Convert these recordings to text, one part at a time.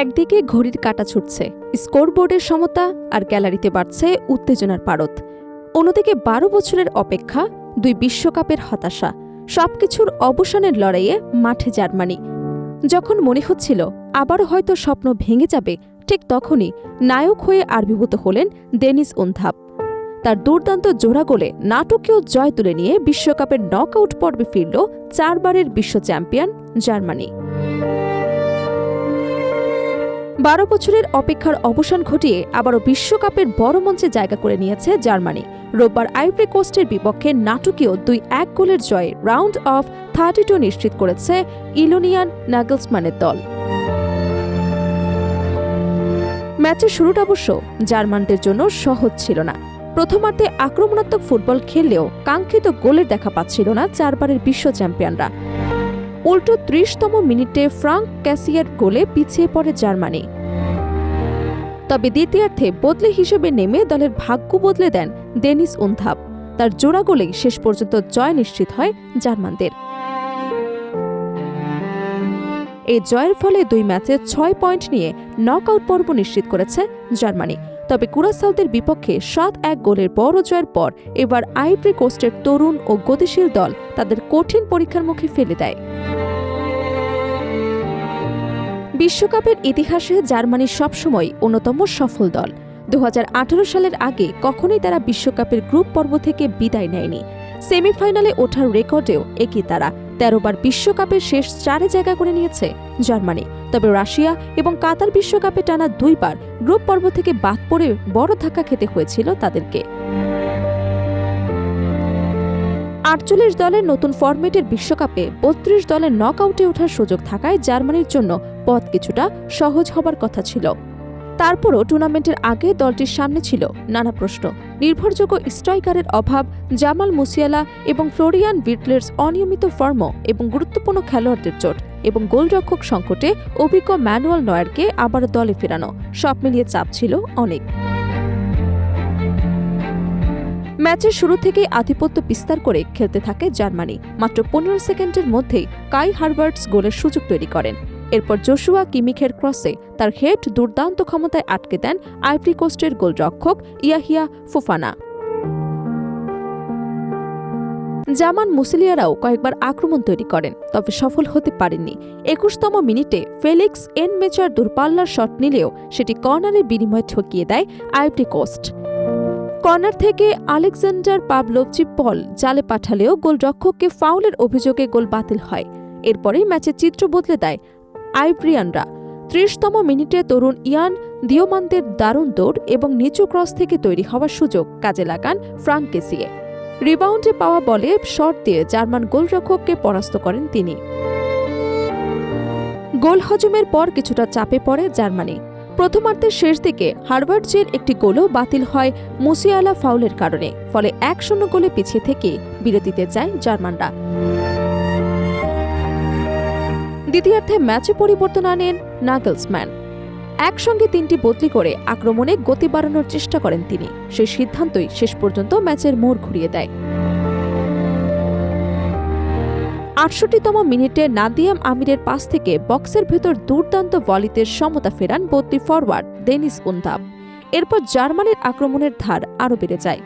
একদিকে ঘড়ির কাঁটা ছুটছে, স্কোরবোর্ডের সমতা, আর গ্যালারিতে বাড়ছে উত্তেজনার পারদ। অন্যদিকে 12 বছরের অপেক্ষা, 2 বিশ্বকাপের হতাশা, সবকিছুর অবসানের লড়াইয়ে মাঠে জার্মানি। যখন মনে হচ্ছিল আবারও হয়তো স্বপ্ন ভেঙে যাবে, ঠিক তখনই নায়ক হয়ে আবির্ভূত হলেন ডেনিস উনথাপ। তার দুর্দান্ত জোড়া গোলে নাটকীয় জয় তুলে নিয়ে বিশ্বকাপের নকআউট পর্বে ফিরল 4 বারের বিশ্ব চ্যাম্পিয়ন জার্মানি। 12 বছরের অপেক্ষার অবসান ঘটিয়ে আবারও বিশ্বকাপের বড় মঞ্চে জায়গা করে নিয়েছে জার্মানি। রোববার আইভরি কোস্টের বিপক্ষে নাটকীয় 2-1 গোলের জয়ে রাউন্ড অফ 32 নিশ্চিত করেছে ইলোনিয়ান নাগলসম্যানের দল। ম্যাচের শুরুটা অবশ্য জার্মানদের জন্য সহজ ছিল না। প্রথমার্ধে আক্রমণাত্মক ফুটবল খেললেও কাঙ্ক্ষিত গোলের দেখা পাচ্ছিল না 4 বারের বিশ্ব চ্যাম্পিয়নরা। উল্টো 30তম মিনিটে ফ্রাঙ্ক ক্যাসিয়ার গোলে পিছিয়ে পড়ে জার্মানি। তবে দ্বিতীয়ার্ধে বদলে হিসেবে নেমে দলের ভাগ্য বদলে দেন ডেনিস উনথাপ। তার জোড়া গোলেই শেষ পর্যন্ত জয় নিশ্চিত হয় জার্মানদের। এই জয়ের ফলে 2 ম্যাচে 6 পয়েন্ট নিয়ে নকআউট পর্ব নিশ্চিত করেছে জার্মানি। তবে কুরাসাওদের বিপক্ষে 7-1 গোলের বড় জয়ের পর এবার আইভরি কোস্টের তরুণ ও গতিশীল দল তাদের কঠিন পরীক্ষার মুখে ফেলে দেয়। বিশ্বকাপের ইতিহাসে জার্মানি সবসময় অন্যতম সফল দল। 2018 সালের আগে কখনোই তারা বিশ্বকাপের গ্রুপ পর্ব থেকে বিদায় নেয়নি। সেমিফাইনালে ওঠার রেকর্ডেও একই তারা। 13 বার বিশ্বকাপের শেষ 4-এ জায়গা করে নিয়েছে জার্মানি। তবে রাশিয়া এবং কাতার বিশ্বকাপে টানা 2 বার গ্রুপ পর্ব থেকে বাদ পড়ে বড় ধাক্কা খেতে হয়েছিল তাদেরকে। 48 দলের নতুন ফরম্যাটের বিশ্বকাপে 32 দলের নকআউটে ওঠার সুযোগ থাকায় জার্মানির জন্য পথ কিছুটা সহজ হবার কথা ছিল। তারপরও টুর্নামেন্টের আগে দলটির সামনে ছিল নানা প্রশ্ন। নির্ভরযোগ্য স্ট্রাইকারের অভাব, জামাল মুসিয়ালা এবং ফ্লোরিয়ান ভির্টলের অনিয়মিত ফর্ম এবং গুরুত্বপূর্ণ খেলোয়াড়দের চোট এবং গোলরক্ষক সংকটে অভিজ্ঞ ম্যানুয়েল নয়ারকে আবার দলে ফেরানো, সব মিলিয়ে চাপ ছিল অনেক। ম্যাচের শুরু থেকেই আধিপত্য বিস্তার করে খেলতে থাকে জার্মানি। মাত্র 15 সেকেন্ডের মধ্যেই কাই হারভার্টস গোলের সুযোগ তৈরি করেন। এরপর জোশুয়া কিমিখের ক্রসে তার হেড দুর্দান্ত ক্ষমতায় আটকে দেন আইভরি কোস্টের গোলরক্ষক ইয়াহিয়া ফোফানা। জামান মুসিলিয়ারাও কয়েকবার আক্রমণ তৈরি করেন, তবে সফল হতে পারেননি। 21তম মিনিটে ফেলিক্স এনমেচার দূরপাল্লার শট নিলেও সেটি কর্নারের বিনিময়ে ঠকিয়ে দেয় আইভরি কোস্ট। কর্নার থেকে আলেকজান্ডার পাভলোভচি পল জালে পাঠালেও গোলরক্ষককে ফাউলের অভিযোগে গোল বাতিল হয়। এরপরেই ম্যাচের চিত্র বদলে দেয় আইভরিয়ানরা। 30তম মিনিটে তরুণ ইয়ান দিওমান্তের দারুণ দৌড় এবং নিচু ক্রস থেকে তৈরি হওয়ার সুযোগ কাজে লাগান ফ্রাঙ্ক কেসিয়ে। রিবাউন্ডে পাওয়া বলে শট দিয়ে জার্মান গোলরক্ষককে পরাস্ত করেন তিনি। গোল হজমের পর কিছুটা চাপে পড়ে জার্মানি। প্রথমার্ধের শেষ দিকে হারভার্টজের একটি গোলও বাতিল হয় মুসিয়ালা ফাউলের কারণে। ফলে 1-0 গোলে পিছিয়ে থেকে বিরতিতে যায় জার্মানরা। দ্বিতীয়ার্ধে ম্যাচে পরিবর্তন আনেন নাগলসম্যান। একসঙ্গে 3টি বদলি করে আক্রমণে গতি বাড়ানোর চেষ্টা করেন তিনি। সেই সিদ্ধান্তই শেষ পর্যন্ত ম্যাচের মোড় ঘুরিয়ে দেয়। 68তম মিনিটে নাদিয়াম আমিরের পাস থেকে বক্সের ভেতর দুর্দান্ত ভলিতে সমতা ফেরান বদলি ফরওয়ার্ড ডেনিস উনথাপ। এরপর জার্মানির আক্রমণের ধার আরও বেড়ে যায়।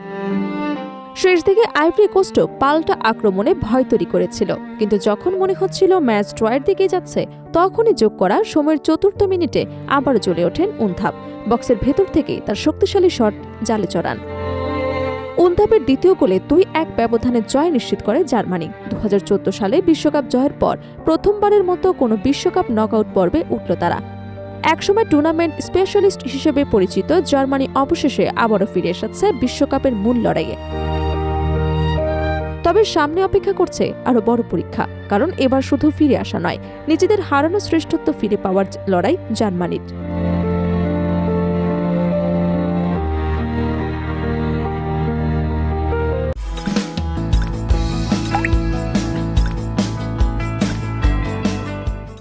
শেষ দিকে আইভরি কোস্টও পাল্টা আক্রমণে ভয় তৈরি করেছিল, কিন্তু যখন মনে হচ্ছিল ম্যাচ ড্রয়ের দিকে যাচ্ছে, তখনই যোগ করা সময়ের 4র্থ মিনিটে আবারও জ্বলে ওঠেন উনথাপ। বক্সের ভেতর থেকে তার শক্তিশালী শট জালে চড়ান। উনথাপের দ্বিতীয় গোলে 2-1 ব্যবধানে জয় নিশ্চিত করে জার্মানি। 2014 সালে বিশ্বকাপ জয়ের পর প্রথমবারের মতো কোনো বিশ্বকাপ নকআউট পর্বে উঠল তারা। একসময় টুর্নামেন্ট স্পেশালিস্ট হিসেবে পরিচিত জার্মানি অবশেষে আবারও ফিরে এসেছে বিশ্বকাপের মূল লড়াইয়ে। তবে সামনে অপেক্ষা করছে আরও বড় পরীক্ষা, কারণ এবার শুধু ফিরে আসা নয়, নিজেদের হারানো শ্রেষ্ঠত্ব ফিরে পাওয়ার লড়াই জার্মানির।